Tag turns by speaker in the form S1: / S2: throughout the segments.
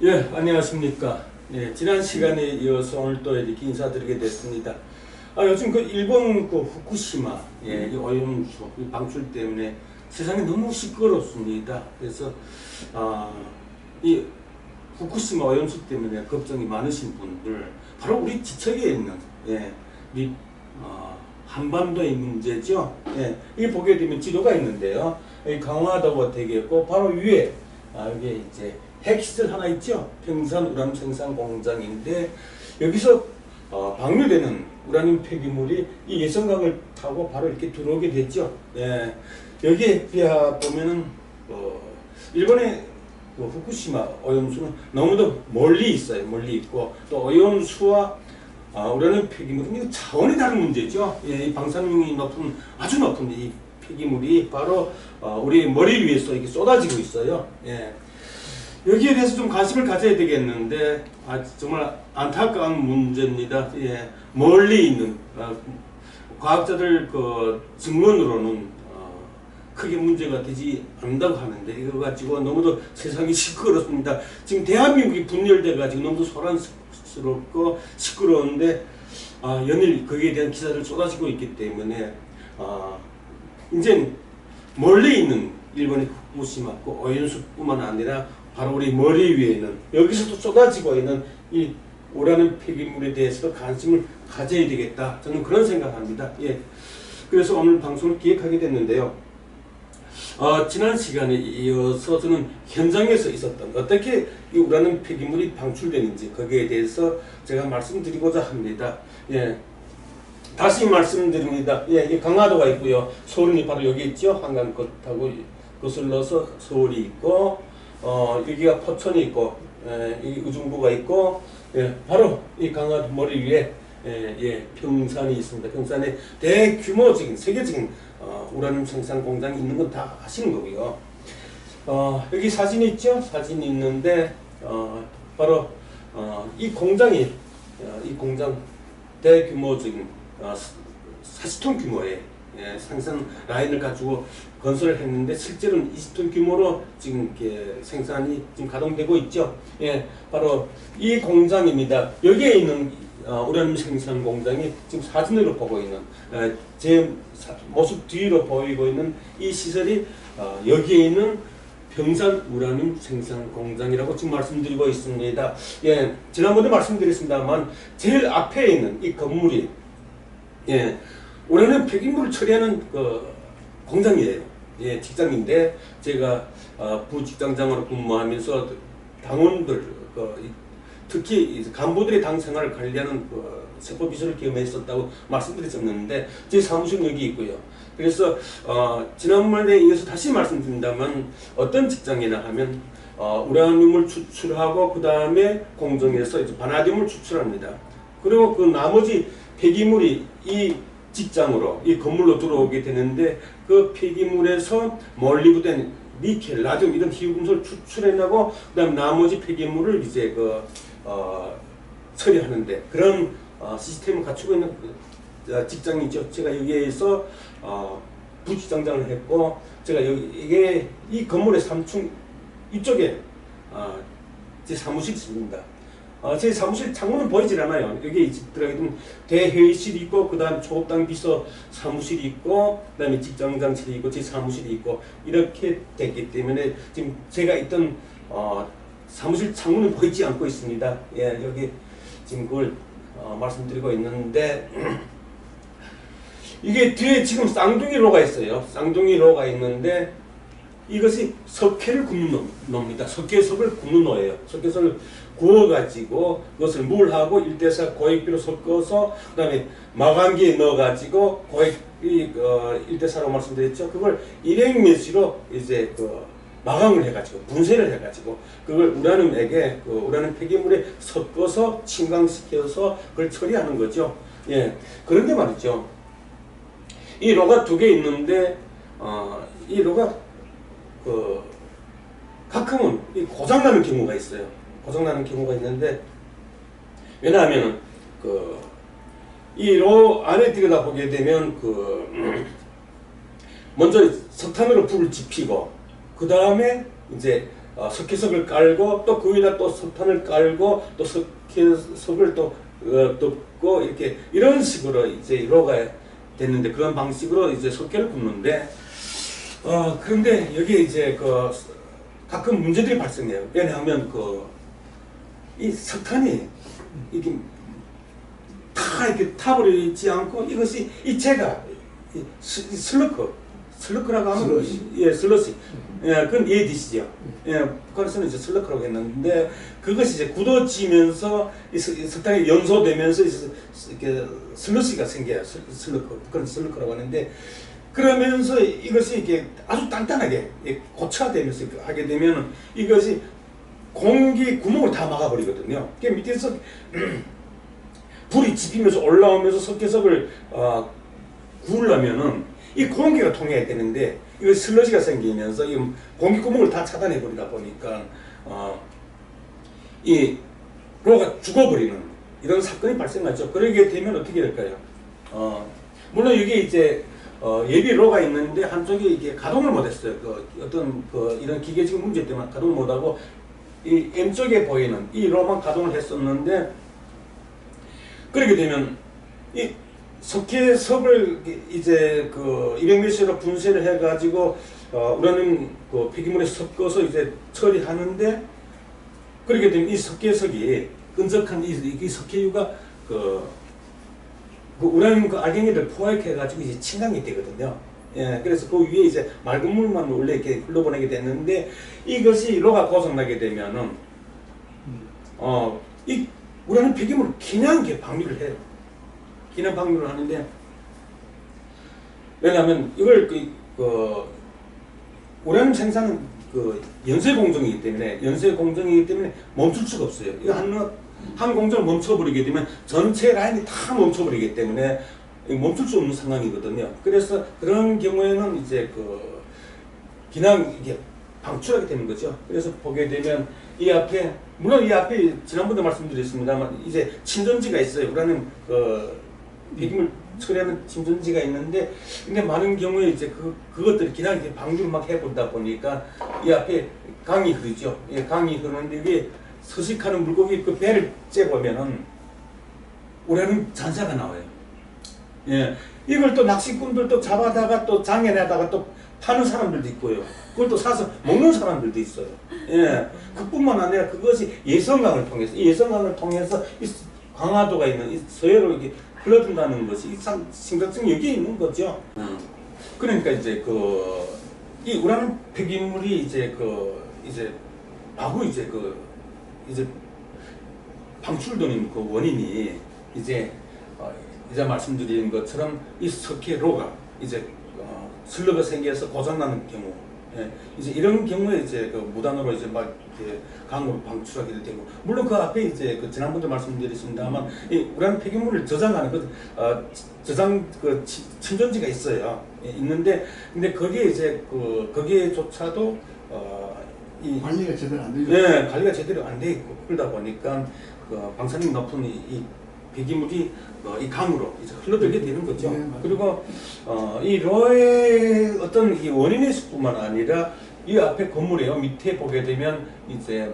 S1: 예, 안녕하십니까. 예, 지난 시간에 이어서 오늘 또 이렇게 인사드리게 됐습니다. 요즘 그 일본 그 후쿠시마, 예, 이 오염수, 이 방출 때문에 세상이 너무 시끄럽습니다. 그래서, 아, 이 후쿠시마 오염수 때문에 걱정이 많으신 분들, 바로 우리 지척에 있는, 예, 이, 한반도의 문제죠. 예, 이 보게 되면 지도가 있는데요. 이 강화도가 되겠고, 바로 위에, 이게 이제 핵시설 하나 있죠. 평산 우라늄 생산 공장인데 여기서 방류되는 우라늄 폐기물이 이 예성강을 타고 바로 이렇게 들어오게 됐죠. 예, 여기에 비하 보면은 일본의 후쿠시마 오염수는 너무도 멀리 있어요. 멀리 있고 또 오염수와 우라늄 폐기물은 차원이 다른 문제죠. 예, 이 방사능이 높은 아주 높은 이 폐기물이 바로 우리 머리 위에서 이렇게 쏟아지고 있어요. 예. 여기에 대해서 좀 관심을 가져야 되겠는데 정말 안타까운 문제입니다. 예, 멀리 있는 과학자들 그 증언으로는 크게 문제가 되지 않는다고 하는데 이거 가지고 너무도 세상이 시끄럽습니다. 지금 대한민국이 분열돼 가지고 너무도 소란스럽고 시끄러운데 연일 거기에 대한 기사를 쏟아지고 있기 때문에 이제 멀리 있는 일본의 후쿠시마 오염수뿐만 아니라 바로 우리 머리 위에 있는 여기서도 쏟아지고 있는 이 우라늄 폐기물에 대해서도 관심을 가져야 되겠다. 저는 그런 생각합니다. 예. 그래서 오늘 방송을 기획하게 됐는데요. 지난 시간에 이어서 저는 현장에서 있었던 어떻게 이 우라늄 폐기물이 방출되는지 거기에 대해서 제가 말씀드리고자 합니다. 예. 다시 말씀드립니다. 예, 이 강화도가 있고요. 서울이 바로 여기 있죠. 한강 끝하고 거슬러서 서울이 있고 여기가 포천이 있고, 이 의중부가 있고, 예, 바로 이 강화도 머리 위에 평산이 있습니다. 평산에 대규모적인 세계적인 우라늄 생산 공장이 있는 건 다 아시는 거고요. 여기 사진이 있죠? 사진이 있는데 바로 이 공장이 이 공장 대규모적인 40톤 규모의 생산 라인을 가지고 건설을 했는데 실제로는 20톤 규모로 지금 생산이 지금 가동되고 있죠. 예, 바로 이 공장입니다. 여기에 있는 우라늄 생산 공장이 지금 사진으로 보고 있는 제 모습 뒤로 보이고 있는 이 시설이 여기에 있는 평산 우라늄 생산 공장이라고 지금 말씀드리고 있습니다. 예, 지난번에 말씀드렸습니다만 제일 앞에 있는 이 건물이 우라늄 폐기물을 처리하는 공장이에요. 예, 직장인데 제가 부직장장으로 근무하면서 당원들 특히 간부들의 당 생활을 관리하는 세포비서를 겸했었다고 말씀드렸었는데 제 사무실은 여기 있고요. 그래서 지난번에 이어서 다시 말씀드린다면 어떤 직장이나 하면 우라늄을 추출하고 그 다음에 공정에서 이제 바나디움을 추출합니다. 그리고 그 나머지 폐기물이 이 직장으로 이 건물로 들어오게 되는데 그 폐기물에서 몰리브덴, 니켈, 라듐 이런 희귀금속을 추출해내고 그다음 나머지 폐기물을 이제 처리하는데 그런 시스템을 갖추고 있는 직장이죠. 제가 여기에서 부직장장을 했고 제가 이게 이 건물의 3층 이쪽에 제 사무실이 있습니다. 제 사무실 창문은 보이질 않아요. 여기 들어가게 되면 대회의실이 있고 그 다음 초급당 비서 사무실이 있고 그 다음에 직장장실이 있고 제 사무실이 있고 이렇게 됐기 때문에 지금 제가 있던 사무실 창문은 보이지 않고 있습니다. 예, 여기 지금 그걸 말씀드리고 있는데 이게 뒤에 지금 쌍둥이로가 있어요. 쌍둥이로가 있는데 이것이 석회를 굽는 놈입니다. 석회석을 굽는 노예요. 석회석을 구워가지고 그것을 물하고 1대4 고액비로 섞어서 그 다음에 마감기에 넣어가지고 고액 1대4라고 말씀드렸죠. 그걸 일행매시로 이제 마감을 해가지고 분쇄를 해가지고 그걸 우라늄에게 우라늄 폐기물에 섞어서 침강시켜서 그걸 처리하는 거죠. 예, 그런데 말이죠. 이 로가 두 개 있는데 이 로가 가끔은 고장나는 경우가 있어요. 고장나는 경우가 있는데 왜냐하면 이 로 안에 들여다보게 되면 먼저 석탄으로 불을 지피고 그 다음에 이제 석회석을 깔고 또 그 위에다 또 석탄을 깔고 또 석회석을 또 덮고 이렇게 이런 식으로 이제 로가 됐는데 그런 방식으로 이제 석회를 굽는데 그런데 여기에 이제 가끔 문제들이 발생해요. 왜냐하면 이 석탄이 이게 다 이렇게 타버리지 않고 이것이 이 재가 슬러크라고 하면 슬러시. 예, 그건 이해되시죠? 예, 북한에서는 이제 슬러크라고 했는데 그것이 이제 굳어지면서 이 석탄이 연소되면서 이렇게 슬러시가 생겨요. 슬러크. 그건 슬러크라고 하는데 그러면서 이것이 이게 아주 단단하게 고착되면서 하게 되면 이것이 공기 구멍을 다 막아버리거든요. 그 밑에서 불이 지피면서 올라오면서 석회석을 구우려면은 이 공기가 통해야 되는데 이거 슬러지가 생기면서 이 공기 구멍을 다 차단해 버리다 보니까 이 로가 죽어버리는 이런 사건이 발생하죠. 그러게 되면 어떻게 될까요? 물론 이게 이제 예비 로가 있는데 한쪽이 이게 가동을 못했어요. 어떤 이런 기계적 문제 때문에 가동을 못하고 이 M쪽에 보이는 이 로만 가동을 했었는데 그렇게 되면 이 석회석을 이제 200ml로 분쇄를 해가지고 우라늄 폐기물에 섞어서 이제 처리하는데 그렇게 되면 이 석회석이 끈적한 이 석회유가 우라늄 알갱이를 포획해가지고 이제 침강이 되거든요. 예, 그래서 그 위에 이제 맑은 물만 원래 이렇게 흘러보내게 되는데 이것이 로가 고장나게 되면은 이 우라늄 폐기물을 그냥 이렇게 방류를 해요. 기능 방류를 하는데 왜냐하면 이걸 우라늄 생산은 연쇄 공정이기 때문에 멈출 수가 없어요. 이거 한 공정을 멈춰버리게 되면 전체 라인이 다 멈춰버리기 때문에 멈출 수 없는 상황이거든요. 그래서 그런 경우에는 이제 그냥 이게 방출하게 되는 거죠. 그래서 보게 되면 이 앞에 물론 이 앞에 지난번에 말씀드렸습니다만 이제 침전지가 있어요. 우라늄 폐기물 처리하는 침전지가 있는데 근데 많은 경우에 이제 그것들이 그냥 이렇게 방류를 막 해보다 보니까 이 앞에 강이 흐르죠. 예, 강이 흐르는데 이게 서식하는 물고기 그 배를 째보면은 우라늄 잔사가 나와요. 예, 이걸 또 낚시꾼들도 잡아다가 또 장애내다가 또 파는 사람들도 있고요. 그걸 또 사서 먹는 사람들도 있어요. 예, 그뿐만 아니라 그것이 예성강을 통해서 이 강화도가 있는 이 서해로 이렇게 흘러든다는 것이 심각성이 여기에 있는 거죠. 그러니까 이제 이 우라늄 폐기물이 이제 마구 이제 방출되는 원인이 이제 말씀드린 것처럼 이 석회로가 이제 슬러가 생겨서 고장나는 경우, 예, 이제 이런 경우에 이제 무단으로 이제 막 이렇게 강으로 방출하게 되고, 물론 그 앞에 이제 지난번에 말씀드렸습니다만 이 우라늄 폐기물을 저장하는 저장 침전지가 있어요. 예, 있는데 근데 거기에 이제 거기에조차도 이
S2: 관리가 제대로 안 되죠.
S1: 예, 관리가 제대로 안 돼 있고 그러다 보니까 방사능 높은 이 폐기물이 이 강으로 이제 흘러들게 되는 거죠.
S2: 네,
S1: 그리고 이 로의 어떤 이 원인일 뿐만 아니라 이 앞에 건물에요. 밑에 보게 되면 이제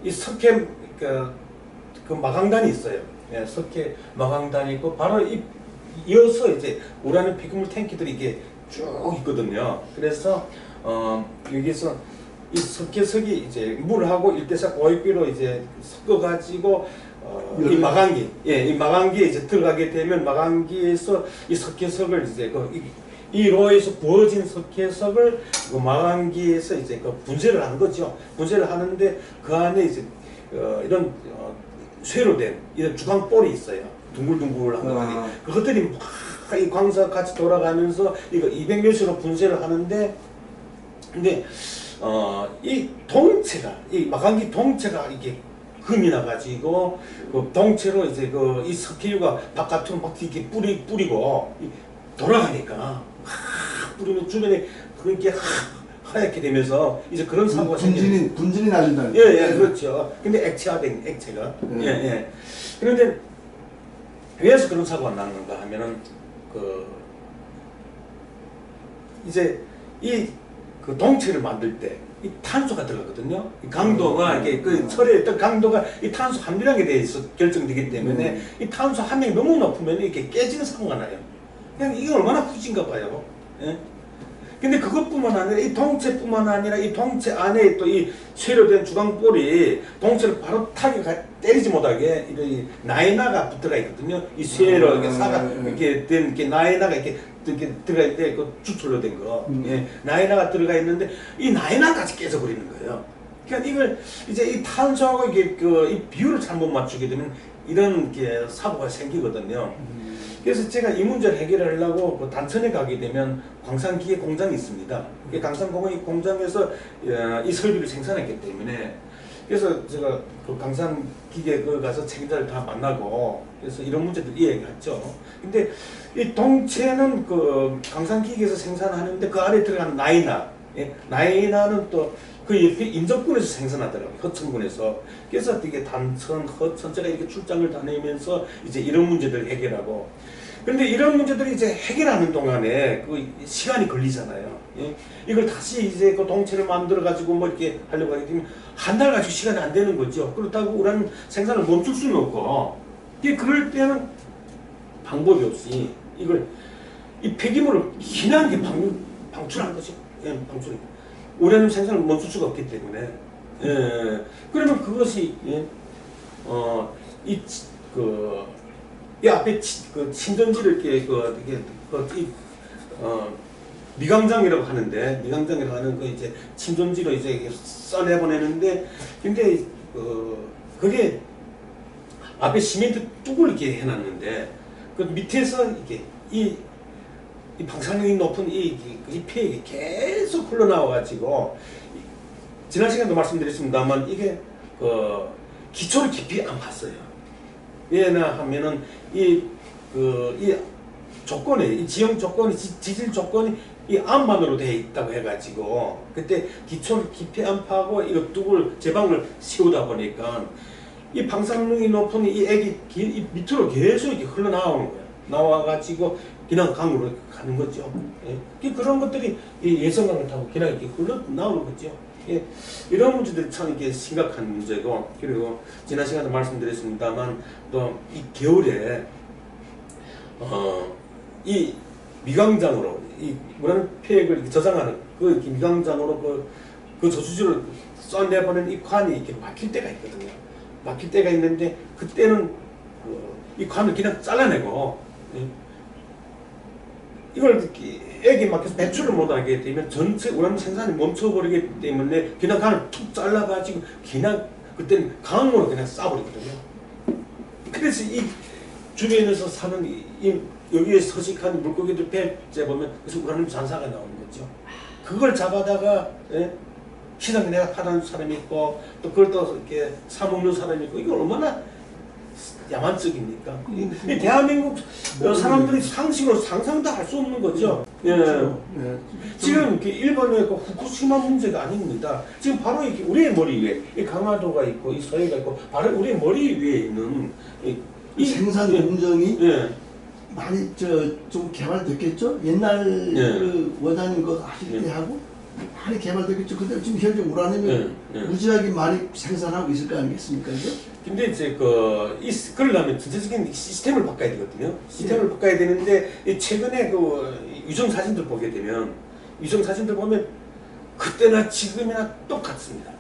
S1: 이 석회 그 마강단이 있어요. 예, 석회 마강단이 있고 바로 이어서 이제 우라늄 폐기물 탱키들이 이게 쭉 있거든요. 그래서 여기서 이 석회석이 이제 물하고 1대4 고액비로 이제 섞어가지고 이 마강기에 이제 들어가게 되면 마강기에서 이 석회석을 이제 이 로에서 부어진 석회석을 마강기에서 이제 분쇄를 하는 거죠. 분쇄를 하는데 그 안에 이제 이런 쇠로 된 이런 주광볼이 있어요. 둥글둥글한 것들이. 그것들이 막 이 광석 같이 돌아가면서 이거 200몇으로 분쇄를 하는데 근데 이 동체가 이 마강기 동체가 이게 금이 나가지고 그 동체로 이제 이 석회유가 바깥으로 막 이렇게 뿌리고 돌아가니까 뿌리면 주변에 그렇게 하얗게 되면서 이제 그런 사고가
S2: 분진이 날린다.
S1: 예, 그렇죠. 근데 액체화된 액체가 예. 그런데 왜서 그런 사고가 나는가 하면은 이제 이 동체를 만들 때 이 탄소가 들어가거든요. 이 강도가 이게 그 철의 어떤 강도가 이 탄소 함유량에 대해서 결정되기 때문에 이 탄소 함량이 너무 높으면 이렇게 깨지는 사고가 나요. 그냥 이게 얼마나 후진가 봐요. 예? 근데 그것뿐만 아니라 이 동체뿐만 아니라 이 동체 안에 또 이 쇠로 된 주광볼이 동체를 바로 때리지 못하게 이 나이나가 붙어가 있거든요. 이 쇠로 이렇게 사가 이렇게 된 이렇게 나이나가 이렇게 들어가 있는데 그 주철로 된 거, 예, 나이나가 들어가 있는데 이 나이나까지 깨져버리는 거예요. 그러니까 이걸 이제 이 탄소하고 이게 이 비율을 잘못 맞추게 되면 이런 게 사고가 생기거든요. 그래서 제가 이 문제를 해결하려고 그 단천에 가게 되면 광산기계 공장이 있습니다. 광산공의 공장에서 이 설비를 생산했기 때문에 그래서 제가 그 광산기계 가서 책임자를 다 만나고 그래서 이런 문제들 이야기했죠. 근데 이 동체는 그 광산기계에서 생산하는데 그 안에 들어가는 나이나, 예? 나이나는 또 그 인접군에서 생산하더라고요. 허천군에서. 그래서 이게 단천, 허천 제가 이렇게 출장을 다니면서 이제 이런 문제들을 해결하고. 그런데 이런 문제들이 이제 해결하는 동안에 그 시간이 걸리잖아요. 예? 이걸 다시 이제 그 동체를 만들어 가지고 뭐 이렇게 하려고 하게 되면 한 달 가지고 시간이 안 되는 거죠. 그렇다고 우라는 생산을 멈출 수는 없고. 그럴 때는 방법이 없이 이걸 이 폐기물을 그냥 방출하는 거죠. 예, 방출. 우라늄 생산을 멈출 수가 없기 때문에. 예. 그러면 그것이 예, 이 앞에 그 침전지를 이렇게 미강장이라고 하는데 미강장이라고 하는 그 이제 침전지로 이제 써내 보내는데 근데 그게 앞에 시멘트 뚝을 이렇게 해놨는데 그 밑에서 이게 이 방사능이 높은 이 폐액이 계속 흘러나와가지고 지난 시간에도 말씀드렸습니다만 이게 기초를 깊이 안 봤어요. 왜냐 하면은 이 조건이 이 지형 조건이 지질 조건이 이 암만으로 되어 있다고 해가지고 그때 기초를 깊이 안 파고 이거 뚝을 제방을 씌우다 보니까 이 방사능이 높은 이 액이 이 밑으로 계속 이렇게 흘러나오는 거예요. 나와가지고 그냥 강으로 가는 거죠. 예. 그런 것들이 이 예성강을 타고 그냥 이렇게 흘러나오는 거죠. 예. 이런 문제들이 참 이게 심각한 문제고, 그리고 지난 시간에 말씀드렸습니다만 또 이 겨울에 이 미강장으로 이 우라늄 폐액을 이렇게 저장하는 그 미강장으로 그 저수지를 써내보낸 이 관이 이렇게 막힐 때가 있거든요. 막힐 때가 있는데 그때는 이 관을 그냥 잘라내고 예. 이걸 액이 막혀서 배출을 못하게 되면 전체 우라늄 생산이 멈춰버리기 때문에 그냥 관을 툭 잘라가지고 그냥 그때는 강으로 그냥 쏴버리거든요. 그래서 이 주변에서 사는 여기에 서식한 물고기들 배째 보면 그래서 우라늄 잔사가 나오는 거죠. 그걸 잡아다가 예? 시장에 내가 파는 사람이 있고 또 그걸 또 이렇게 사 먹는 사람이 있고 이거 얼마나 야만적입니까? 이 대한민국 사람들이 상식으로 상상도 할 수 없는 거죠. 예.
S2: 예.
S1: 지금 일본의 그 후쿠시마 문제가 아닙니다. 지금 바로 이렇게 우리의 머리 위에 이 강화도가 있고 이 서해가 있고 바로 우리의 머리 위에 있는
S2: 이 생산
S1: 예.
S2: 공정이
S1: 예.
S2: 많이 좀 개발됐겠죠? 옛날
S1: 예.
S2: 그 원자님 거 하실 때 하고 많이 개발됐겠죠. 근데 지금 현재 우라늄이 무지하게 많이 생산하고 있을 거 아니겠습니까? 이제?
S1: 근데 이제 그러려면 전체적인 시스템을 바꿔야 되거든요. 시스템을 바꿔야 되는데 최근에 위성 사진들 보게 되면 위성 사진들 보면 그때나 지금이나 똑같습니다.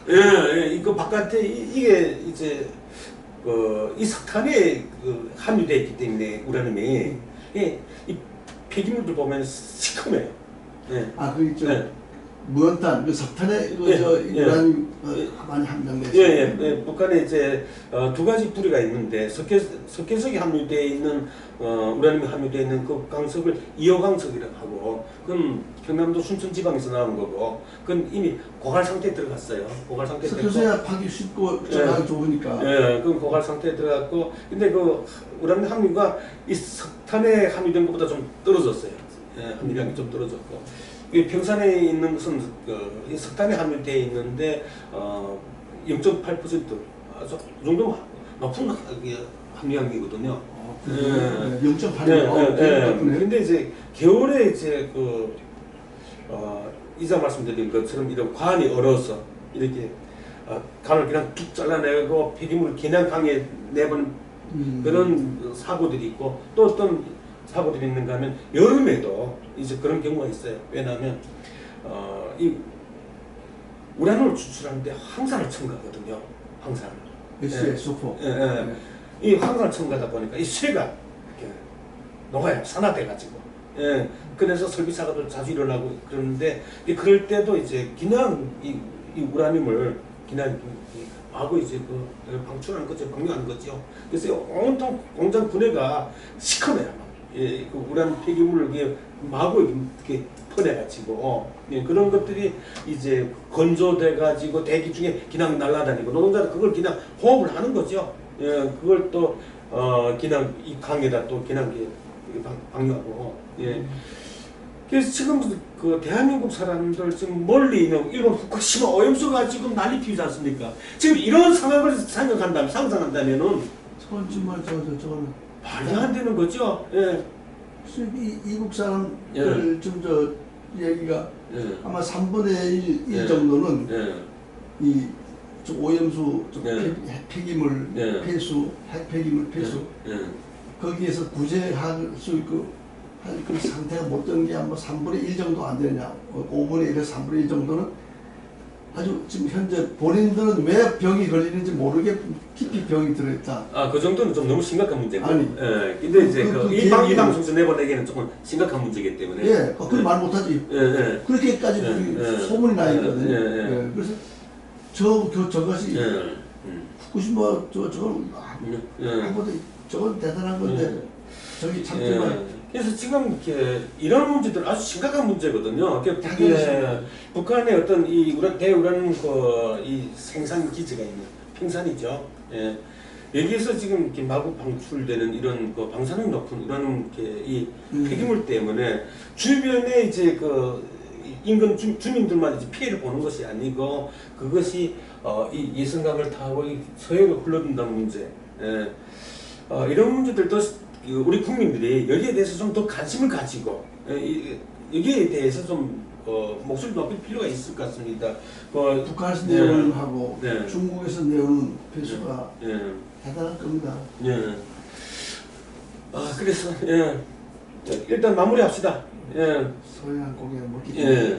S1: 예, 이거 바깥에 이게 이제 이 석탄에 함유되어 있기 때문에 우라늄이 이 폐기물들 보면 시커매요. 예.
S2: 네. 무연탄, 석탄에 우라늄 많이 함량돼 있어요.
S1: 예. 북한에 이제 두 가지 뿌리가 있는데 석회석이 함유되어 있는 우라늄이 함유되어 있는 그 강석을 이호강석이라고 하고 그건 경남도 순천 지방에서 나온 거고 그건 이미 고갈 상태에 들어갔어요. 고갈 상태에
S2: 석회소야 파기 쉽고 전하기 좋으니까.
S1: 예, 그건 고갈 상태에 들어갔고 근데 그 우라늄 함유가 이 석탄에 함유된 것보다 좀 떨어졌어요. 예, 함유량이 좀 떨어졌고. 이 평산에 있는 것은 이 석탄에 함유되어 있는데 0.8% 아주 이 정도 높은 함유량이거든요.
S2: 0.8.
S1: 그런데 이제 겨울에 이제 이자 말씀드린 것처럼 이런 관이 얼어서 이렇게 간을 그냥 툭 잘라내고 폐기물을 그냥 강에 내보는 그런 사고들이 있고, 또 어떤 사고들이 있는가 하면 여름에도 이제 그런 경우가 있어요. 왜냐하면 이 우라늄을 추출하는데 황산을 첨가하거든요. 황산.
S2: S2SO4.
S1: 이 황산을 첨가하다 보니까 이 쇠가 이렇게 녹아요. 산화돼가지고. 그래서 설비 사고도 자주 일어나고 그러는데, 그럴 때도 이제 그냥 이 우라늄을 그냥 마구 이제 방출하는 거죠. 방류하는 거죠. 그래서 온통 공장 분해가 시커매요. 그 우라늄 폐기물을 마구 이렇게 퍼내가지고 그런 것들이 이제 건조돼가지고 대기 중에 그냥 날아다니고, 노동자들 그걸 그냥 호흡을 하는 거죠. 그걸 또 그냥 이 강에다 또 그냥 방류하고. 그래서 지금 그 대한민국 사람들 지금 멀리 있는 일본 후쿠시마 오염수가 지금 난리 피우지 않습니까? 지금 이런 상황을 상상한다면은
S2: 저건 정말 저거는
S1: 말이 안 되는 거죠. 예.
S2: 이국 사람들 좀 얘기가 아마 3분의 1
S1: 예.
S2: 정도는
S1: 예.
S2: 저 오염수
S1: 예.
S2: 폐기물
S1: 예.
S2: 폐수, 핵폐기물 폐수 거기에서 구제할 수 있고 할 그 상태가 못 되는 게 아마 3분의 1 정도 안 되느냐, 5분의 1에서 3분의 1 정도는 아주 지금 현재 본인들은 왜 병이 걸리는지 모르게 깊이 병이 들어있다.
S1: 그 정도는 좀 너무 심각한 문제고.
S2: 아니.
S1: 예. 근데 이제 이 방송에서 내보내기에는 조금 심각한 문제이기 때문에.
S2: 예. 그걸 말 못하지. 그렇게까지 소문이 나 있거든요. 그래서 저것이 후쿠시마 저건 한번도 저건 대단한 건데 저기 참지만.
S1: 그래서 지금 이렇게 이런 문제들 아주 심각한 문제거든요.
S2: 당연히.
S1: 북한의 어떤 이 대우라늄 이 생산 기지가 있는 평산이죠. 예. 여기에서 지금 이렇게 마구 방출되는 이런 방사능 높은 이런 이 폐기물 때문에 주변에 이제 인근 주민들만 이제 피해를 보는 것이 아니고, 그것이 이 예선강을 타고 서해로 흘러든다는 문제. 이런 문제들도 우리 국민들이 여기에 대해서 좀 더 관심을 가지고 여기에 대해서 좀 목소리 높일 필요가 있을 것 같습니다.
S2: 북한에서 내오는 하고 중국에서 내오는 폐수가 대단한 겁니다.
S1: 그래서 일단 마무리합시다.
S2: 소연한 고기 먹기.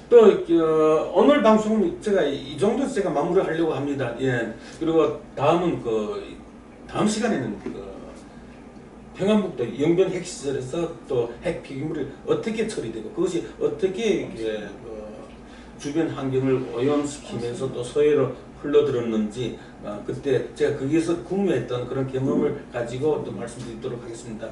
S1: 또 오늘 방송 제가 이 정도에서 제가 마무리하려고 합니다. 그리고 다음은 다음 시간에는 평안북도 영변 핵시설에서 또 핵 폐기물이 어떻게 처리되고 그것이 어떻게 주변 환경을 오염시키면서 또 서해로 흘러들었는지, 그때 제가 거기에서 궁금했던 그런 경험을 가지고 또 말씀드리도록 하겠습니다.